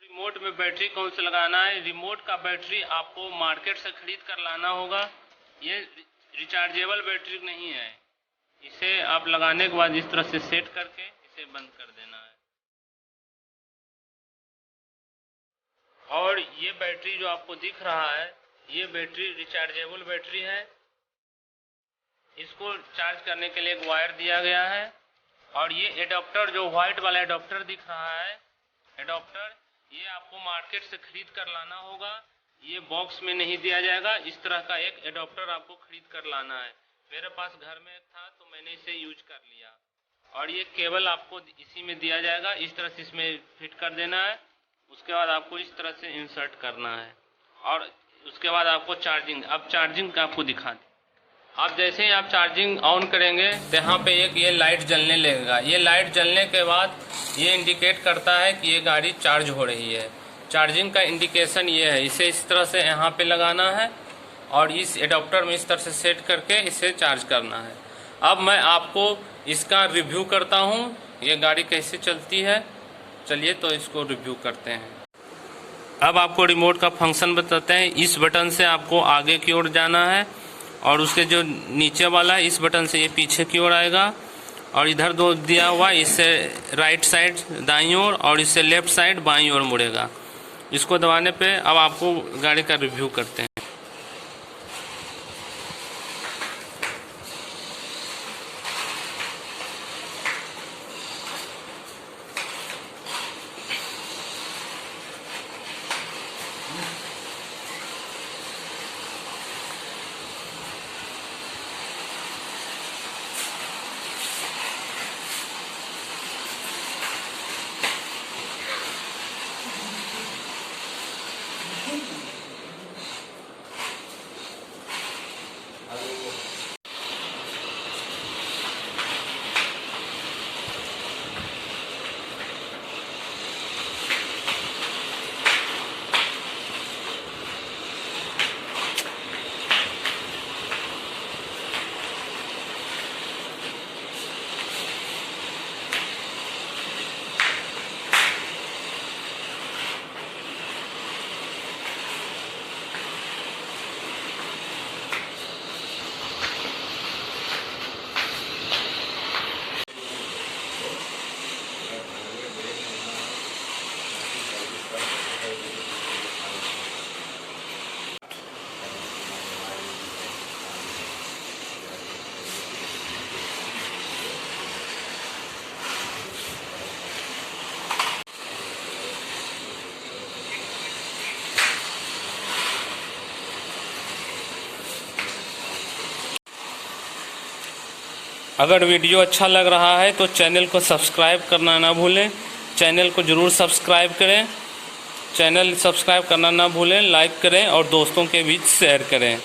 Remote में battery कौन सा लगाना है। रिमोट का बैटरी आपको मार्केट से खरीद कर लाना होगा। ये रिचार्जेबल बैटरी नहीं है। इसे आप लगाने के बाद इस तरह से सेट करके इसे बंद कर देना है। और ये बैटरी जो आपको दिख रहा है, ये बैटरी रिचार्जेबल बैटरी है। इसको चार्ज करने के लिए एक वायर दिया गया है। और ये एडाप्टर जो व्हाइट वाला एडाप्टर दिख रहा है, एडाप्टर ये आपको मार्केट से खरीद कर लाना होगा। ये बॉक्स में नहीं दिया जाएगा। इस तरह का एक एडाप्टर आपको खरीद कर लाना है। मेरे पास घर में था तो मैंने इसे यूज कर लिया। और ये केबल आपको इसी में दिया जाएगा। इस तरह से इसमें फिट कर देना है। उसके बाद आपको इस तरह से इंसर्ट करना है। और उसके बाद आपको चार्जिंग, अब चार्जिंग का आपको दिखा दें। आप जैसे ही आप चार्जिंग ऑन करेंगे तो यहाँ पे एक ये लाइट जलने लगेगा। ये लाइट जलने के बाद ये इंडिकेट करता है कि ये गाड़ी चार्ज हो रही है। चार्जिंग का इंडिकेशन ये है। इसे इस तरह से यहाँ पे लगाना है और इस एडाप्टर में इस तरह से सेट करके इसे चार्ज करना है। अब मैं आपको इसका रिव्यू करता हूँ, ये गाड़ी कैसे चलती है। चलिए तो इसको रिव्यू करते हैं। अब आपको रिमोट का फंक्शन बताते हैं। इस बटन से आपको आगे की ओर जाना है और उसके जो नीचे वाला है इस बटन से ये पीछे की ओर आएगा। और इधर दो दिया हुआ, इससे राइट साइड दाईं ओर और इससे लेफ्ट साइड बाईं ओर मुड़ेगा। इसको दबाने पे अब आपको गाड़ी का रिव्यू करते हैं। अगर वीडियो अच्छा लग रहा है तो चैनल को सब्सक्राइब करना ना भूलें। चैनल को ज़रूर सब्सक्राइब करें। चैनल सब्सक्राइब करना ना भूलें, लाइक करें और दोस्तों के बीच शेयर करें।